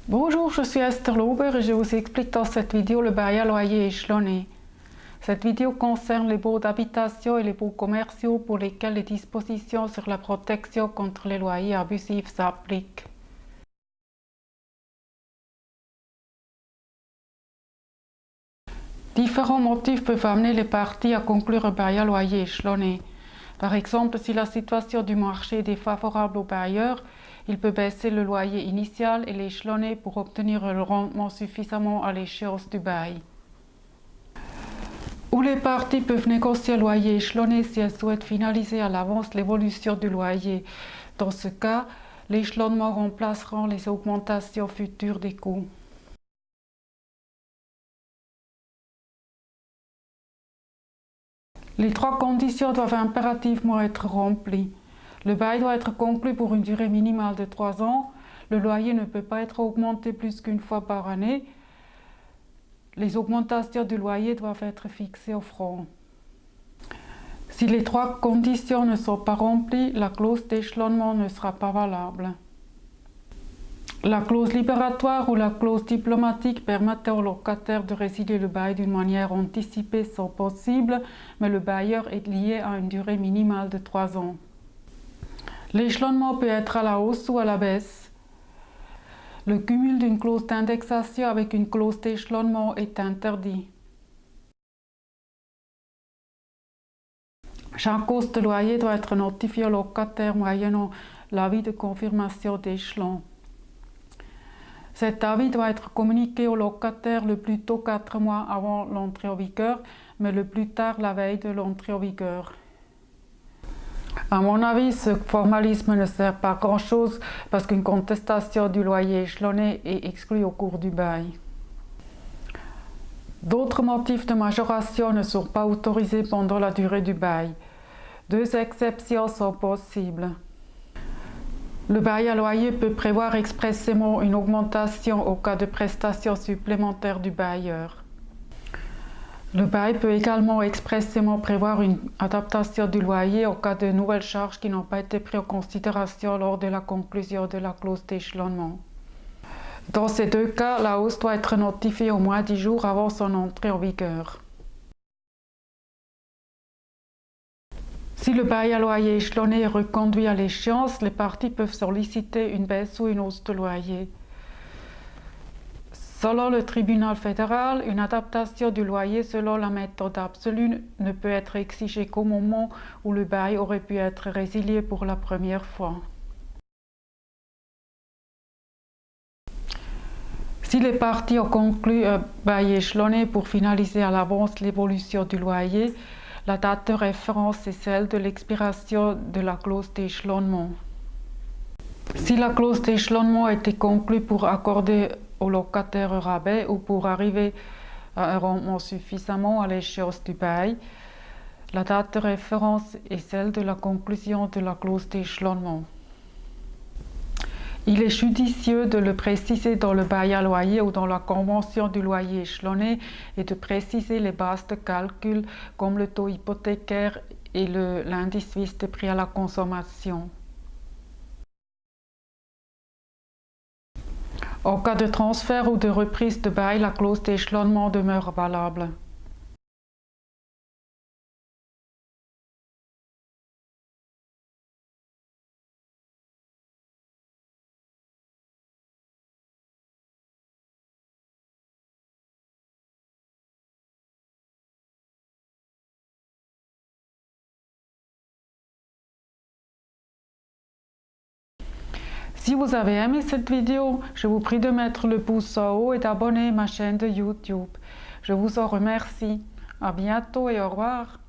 Bonjour, je suis Esther Lauber et je vous explique dans cette vidéo le bail à loyer échelonné. Cette vidéo concerne les baux d'habitation et les baux commerciaux pour lesquels les dispositions sur la protection contre les loyers abusifs s'appliquent. Différents motifs peuvent amener les parties à conclure un bail à loyer échelonné. Par exemple, si la situation du marché est défavorable au bailleur, il peut baisser le loyer initial et l'échelonner pour obtenir un rendement suffisamment à l'échéance du bail. Ou les parties peuvent négocier un loyer échelonné si elles souhaitent finaliser à l'avance l'évolution du loyer. Dans ce cas, l'échelonnement remplacera les augmentations futures des coûts. Les trois conditions doivent impérativement être remplies. Le bail doit être conclu pour une durée minimale de 3 ans. Le loyer ne peut pas être augmenté plus qu'une fois par année. Les augmentations du loyer doivent être fixées au franc. Si les trois conditions ne sont pas remplies, la clause d'échelonnement ne sera pas valable. La clause libératoire ou la clause diplomatique permettent aux locataires de résilier le bail d'une manière anticipée sont possibles, mais le bailleur est lié à une durée minimale de 3 ans. L'échelonnement peut être à la hausse ou à la baisse. Le cumul d'une clause d'indexation avec une clause d'échelonnement est interdit. Chaque hausse de loyer doit être notifiée au locataire moyennant l'avis de confirmation d'échelon. Cet avis doit être communiqué au locataire le plus tôt 4 mois avant l'entrée en vigueur, mais le plus tard la veille de l'entrée en vigueur. À mon avis, ce formalisme ne sert pas à grand-chose parce qu'une contestation du loyer échelonné est exclue au cours du bail. D'autres motifs de majoration ne sont pas autorisés pendant la durée du bail. 2 exceptions sont possibles. Le bail à loyer peut prévoir expressément une augmentation au cas de prestations supplémentaires du bailleur. Le bail peut également expressément prévoir une adaptation du loyer au cas de nouvelles charges qui n'ont pas été prises en considération lors de la conclusion de la clause d'échelonnement. Dans ces 2 cas, la hausse doit être notifiée au moins 10 jours avant son entrée en vigueur. Si le bail à loyer échelonné est reconduit à l'échéance, les parties peuvent solliciter une baisse ou une hausse de loyer. Selon le tribunal fédéral, une adaptation du loyer selon la méthode absolue ne peut être exigée qu'au moment où le bail aurait pu être résilié pour la première fois. Si les parties ont conclu un bail échelonné pour finaliser à l'avance l'évolution du loyer, la date de référence est celle de l'expiration de la clause d'échelonnement. Si la clause d'échelonnement a été conclue pour accorder au locataire un rabais ou pour arriver à un rendement suffisamment à l'échéance du bail, la date de référence est celle de la conclusion de la clause d'échelonnement. Il est judicieux de le préciser dans le bail à loyer ou dans la convention du loyer échelonné et de préciser les bases de calcul comme le taux hypothécaire et l'indice suisse des prix à la consommation. En cas de transfert ou de reprise de bail, la clause d'échelonnement demeure valable. Si vous avez aimé cette vidéo, je vous prie de mettre le pouce en haut et d'abonner ma chaîne de YouTube. Je vous en remercie. À bientôt et au revoir.